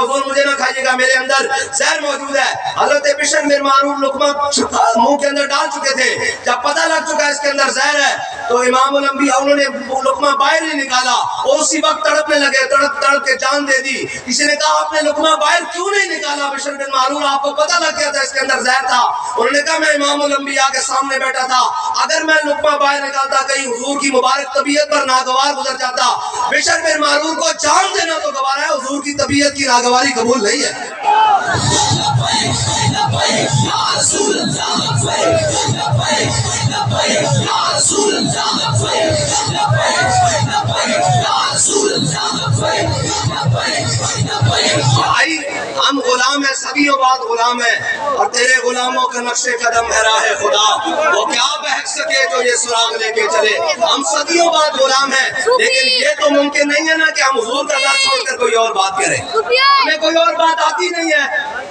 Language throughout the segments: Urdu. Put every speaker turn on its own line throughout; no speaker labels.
حضور مجھے نہ کھائیے گا، میرے اندر زہر موجود ہے۔ حضرت بشر بن معروف لقمہ منہ کے اندر ڈال چکے تھے، جب پتہ لگ چکا اس کے اندر زہر ہے تو امام الانبیاء انہوں نے لقمہ باہر نہیں نکالا، اور اسی وقت تڑپنے لگے، تڑپ تڑپ کے جان دے دی۔ کسی نے کہا آپ نے لقمہ باہر کیوں نہیں نکالا بشر بن معروف، آپ کو پتہ لگ گیا تھا اس کے اندر زہر تھا؟ انہوں نے کہا میں امام الانبیاء کے سامنے بیٹھا تھا، اگر میں لقمہ باہر نکالتا کہیں حضور کی مبارک طبیعت پر ناگوار گزر جاتا۔ بشر بن معروف کو جان دینا تو گوارا ہے، حضور کی طبیعت کی ناگواری قبول نہیں ہے۔ بھائی ہم غلام ہیں، صدیوں بعد غلام ہیں، اور تیرے غلاموں کا نقش قدم ہے راہ خدا، وہ کیا بہک سکے جو یہ سراغ لے کے چلے۔ ہم صدیوں بعد غلام ہیں، لیکن یہ تو ممکن نہیں ہے نا کہ ہم حضور کا در چھوڑ کر کوئی اور بات کریں۔ ہمیں کوئی اور بات آتی نہیں ہے،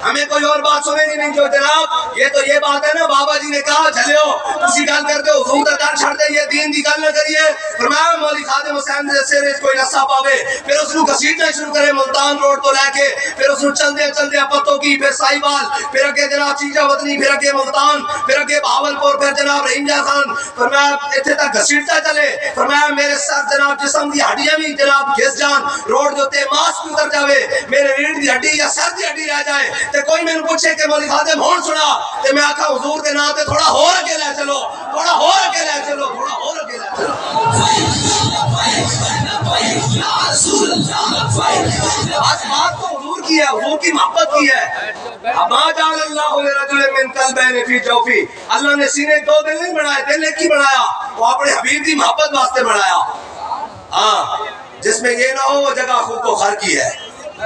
ہمیں کوئی اور بات سنے گی نہیں۔ جو جناب یہ بات ہے نا، بابا جی نے کہا چلو اسی گل کرتے حضور کا در چھڑ دے، یہ دین دی گل نہ کریے۔ فرمایا مولوی خادم حسین دے سر کوئی رسا پاوے، پھر اس کو گھسیٹنا شروع کرے ملتان روڈ تو لے کے، پھر اس کو چلدے پتوں کی، پھر سائیوال، پھر اگے جناب چیچا وطنی، پھر اگے ملتان، پھر اگے بہاولپور، پھر جناب رحیم جا خان۔ فرمایا اتنے تک گھسیٹتا چلے، فرمایا میرے سر جناب جسم دی ہڈیاں بھی جناب گھس جان، روڈ جو تے ماس اتر جاوے، میرے ریڑھ دی ہڈی یا سر دی ہڈی رہ جائے، تے کوئی میں پوچھے کہ مولوی خادم ہون سنا، تے میں آکھا حضور دے نام تے تھوڑا ہور اگے لے چلو، تھوڑا ہور اگے لے چلو، تھوڑا ہور اگے لے چلو۔ آج بات تو حضور کی ہے، حضور کی محبت کی ہے۔ ما جعل اللہ لرجل من قلبین فی جوفی، اللہ نے سینے دو دل نہیں بنائے، دل ایک ہی بنایا، وہ اپنے حبیب کی محبت واسطے بنایا۔ ہاں جس میں یہ نہ ہو وہ جگہ خود کو خر کی ہے،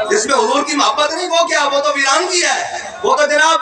جس میں حضور کی محبت نہیں، وہ کیا، وہ تو ویران کی ہے، وہ تو جناب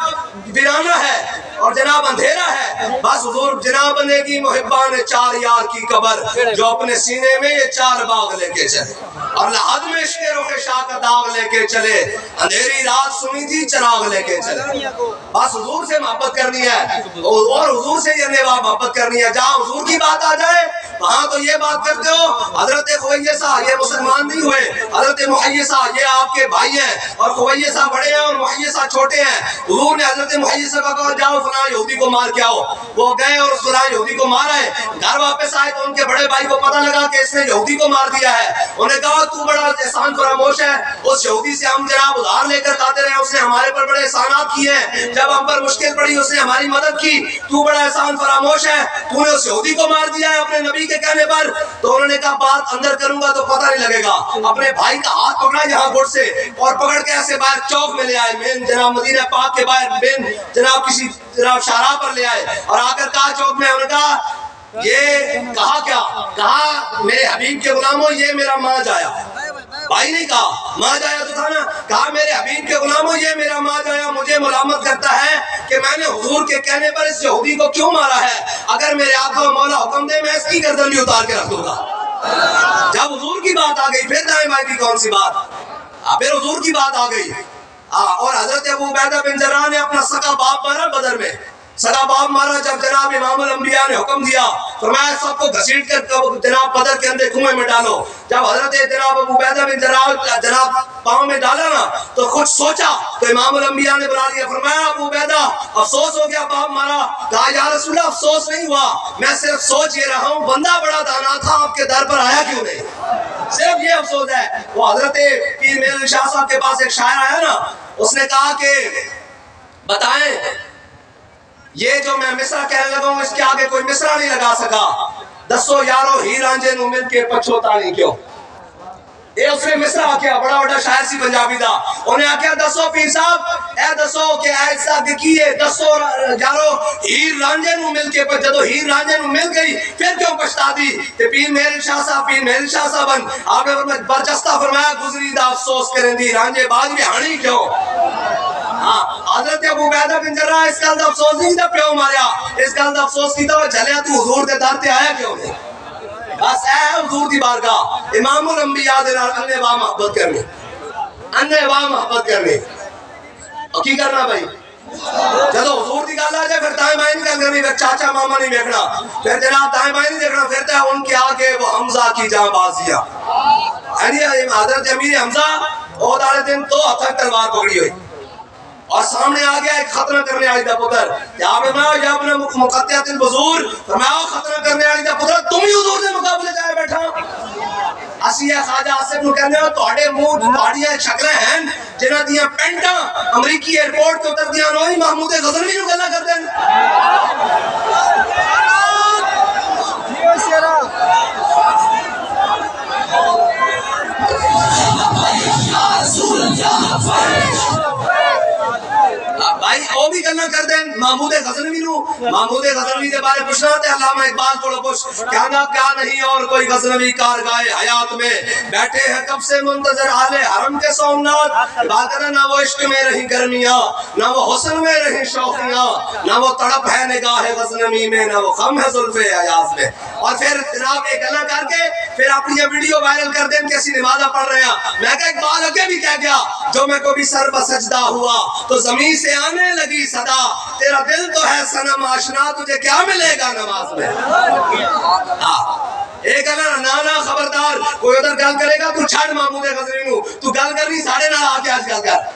ویرانہ ہے اور جناب اندھیرا ہے۔ بس حضور جناب بنے گی محبان چار یار کی قبر، جو اپنے سینے میں یہ چار باغ لے کے چلے، اور لحد میں عشق رخ شاہ کا داغ لے کے چلے، اندھیری رات سنی تھی چراغ لے کے چلے۔ بس حضور سے محبت کرنی ہے، اور حضور سے یہ نیوا محبت کرنی ہے۔ جہاں حضور کی بات آ جائے وہاں تو یہ بات کرتے ہو حضرت خویسہ یہ مسلمان نہیں ہوئے، حضرت محیسہ یہ آپ کے بھائی ہیں، اور خویسہ بڑے ہیں اور محیسہ چھوٹے ہیں۔ حضور نے حضرت محیسہ کو کہا جاؤ فلاں یہودی کو مار کے آؤ، وہ گئے اور فلاں یہودی کو مارا ہے۔ گھر واپس آئے تو ان کے بڑے بھائی کو پتہ لگا کہ اس نے یہودی کو مار دیا ہے۔ انہوں نے کہا تو بڑا احسان فراموش ہے، اس یہودی سے ہم جناب ادھار لے کر کھاتے رہے، اس نے ہمارے پر بڑے احسانات کیے ہیں، جب ہم پر مشکل پڑی اس نے ہماری مدد کی، تو بڑا احسان فراموش ہے، تو نے اس یہودی کو مار دیا ہے اپنے نبی کے کہنے پر۔ تو انہوں نے کہا بات اندر کروں گا تو پتہ نہیں لگے گا۔ اپنے بھائی کا ہاتھ پکڑا یہاں گھٹ سے اور پکڑ کے ایسے باہر چوک میں لے آئے، مین جناب مدینہ پاک کے باہر مین جناب کسی جناب شاہراہ پر لے آئے، اور آ کر کہا چوک میں، انہوں نے کہا یہ کہا کیا، کہا میرے حبیب کے غلاموں یہ میرا ماں جایا۔ بھائی نہیں کہا ماں جایا تو تھا نا، کہا میرے حبیب کے غلاموں یہ میرا ماں جایا مجھے ملامت کرتا ہے کہ میں نے حضور کے کہنے پر اس یہودی کو کیوں مارا ہے، اگر میرے آقا و مولا حکم دے میں اس کی گردن بھی اتار کے رکھ دوں گا۔ جب حضور کی بات آ گئی پھر دائیں بائیں کی کون سی بات، پھر حضور کی بات آ گئی۔ اور حضرت ابو عبیدہ بن جراح نے اپنا سگا باپ مارا بدر میں، سگا باپ مارا جب جناب امام الانبیاء نے حکم دیا، فرمایا سب کو گھسیٹ کر جناب بدر کے اندر کنویں میں ڈالو۔ جب حضرت جناب ابو عبیدہ بن جراح جناب پاؤں میں ڈالا نا تو کچھ سوچا تو امام الانبیاء نے بلا لیا، فرمایا ابو عبیدہ افسوس ہو گیا باپ مارا؟ کہا یا رسول اللہ افسوس نہیں ہوا، میں صرف سوچ یہ رہا ہوں بندہ بڑا دانا تھا آپ کے در پر آیا کیوں نہیں، صرف یہ افسوس ہے۔ وہ حضرت پیر میرے علی شاہ صاحب کے پاس ایک شاعر آیا نا، اس نے کہا کہ بتائیں یہ جو میں مصرع کہنے لگا ہوں اس کے آگے کوئی مصرع نہیں لگا سکا، دسو یارو ہی رانجے نو مل کے پچھوتانی کیوں۔ یہ اس نے مصرع کیا، بڑا بڑا شاعر سی پنجابی دا، انہیں آکھیا دسو پیر صاحب اے دسو کہ ایسا کیے، دسو یارو ہیر رانجے نو مل کے جدو ہیر رانجے نو مل گئی پھر کیوں پچھتا دی۔ تے پیر میرے شاہ صاحب پیر میرے شاہ صاحب آپ نے برجستہ فرمایا گزری دا افسوس کریں دی رانجے بعد بھی ہانی کیوں۔ حضرت ابو عبیدہ بن جراح اس گل دا افسوس نہیں دا پیو ماریا، اس گل دا افسوس کیتا وہ جھلیا تو حضور دے در تے آیا کیوں نہیں۔ بس اے حضور دی بارگاہ امام الانبیاء دے نال اننے واہ محبت کرنی، اننے واہ محبت کرنی۔ اور کی کرنا بھائی، جدو حضور دی گل آ جائے پھر دائیں بائیں نہیں کرنی، پھر چاچا ماما نہیں دیکھنا، پھر جناب دائیں بائیں نہیں دیکھنا، پھر ان کے آگے وہ حمزہ کی جاں بازیاں، حضرت امیر حمزہ عہد والے دن تو ہاتھ تلوار پکڑی ہوئی اور سامنے آ گیا ایک خطرہ کرنے والی دا پتر یا اپنے مقطعات البذور فرمایا خطرہ کرنے والی دا پتر تم ہی حضور دے مقابلے جائے بیٹھا اسی ہے خواجہ آصف نو کہنے ہو تہاڈے منہ تہاڈیاں شکلاں ہیں جنہاں دیاں پینٹاں امریکی ایئرپورٹ تے اتردیاں نو ہی محمود غزنوی نو گلاں کر دین بھائی او بھی گلاں کر دین محمود غزنوی نو محمود غزنوی دے بارے پوچھنا تے علامہ اقبال کو پوچھ کیا نہ کیا نہیں اور کوئی غزنوی کارگاہ حیات میں بیٹھے ہیں کب سے منتظر آل حرم کے سومنات بات کرنا نہ وہ عشق میں رہی گرمیاں نہ وہ حسن میں رہی شوقیاں نہ وہ تڑپ ہے نگاہ غزنوی میں نہ وہ غم ہے زلف ایاز میں اور پھر جناب ایک گلاں کر کے پھر اپنی ویڈیو وائرل کر دیں کہ اسی نمازہ پڑھ رہے ہیں میں کہا اقبال اگے بھی کہہ گیا جو میں کو بھی سر بسجدہ ہوا تو زمین سے آنے لگی صدا تیرا دل تو ہے صنم آشنا تجھے کیا ملے گا نماز میں ایک نانا خبردار کوئی ادھر گل کرے گا تو چھڑ محمود غزنوی نو تو گل کرنی ساڑھے نال آ کے آج گل کر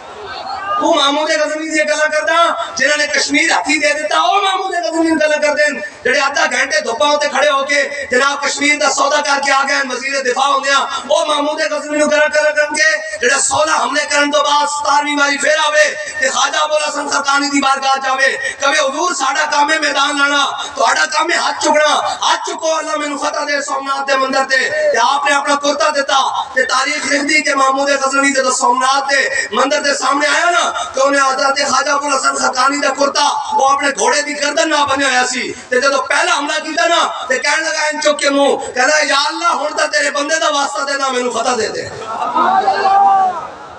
وہ محمود غزنوی دی گلاں کردا جنہاں نے کشمیر ہتھی دے دیتا او محمود غزنوی دی گلاں کر دین جڑے آدھا گھنٹے دھوپاں تے کھڑے ہو کے جناب کشمیر دا سودا کر کے آ گئے وزیر دفاع ہوندیاں او محمود غزنوی نو گلاں کر کے جڑے 16 حملے کرن تو بعد 17ویں واری پھر آوے تے خواجہ ابو الحسن خرقانی دی بارگاہ جاوے کہے حضور ساڈا کام ہے میدان لانا تہاڈا کام ہے ہاتھ چکنا ہاتھ چکو اللہ مینوں فتح دے سومنات دے مندر تے تے آپ نے اپنا کرتا دیتا تے تاریخ لکھ دی کہ محمود غزنوی جدوں سومنات دے مندر دے سامنے آیا نا کہ انہیں حضرت خواجہ ابو الحسن خرقانی دا کرتا وہ اپنے گھوڑے دی گردن نہ بنیا ہویا سی تے جدوں پہلا حملہ کیتا نا تے کہن لگا ان چک کے منہ کہنا یا اللہ ہن تے تیرے بندے دا واسطہ دینا مینوں فتح دے دے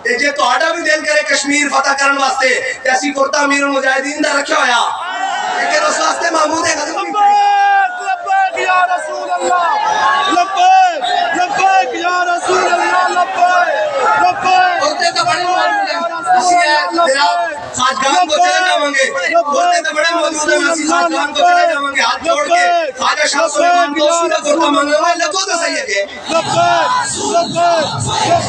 تے جے تہاڈا بھی دل کرے کشمیر فتح کرن واسطے تے اسی کرتا امیر المجاہدین دا رکھیا ہویا لیکن اس واسطے محمود غزنوی
لبیک یا رسول اللہ لبیک لبیک یا رسول اللہ لبیک لبیک
کرتے تو بڑے موجود ہیں اسی ہے جناب خواجگان کو چلے جاؤں گے کرتے تو بڑے موجود ہیں اسی خواجگان کو چلے جاؤں گے ہاتھ جوڑ کے خواجہ شاہ سلیمان کو اسی کا کرتا مانگا ہوا ہے لگو تو صحیح ہے کہ
لبیک لبیک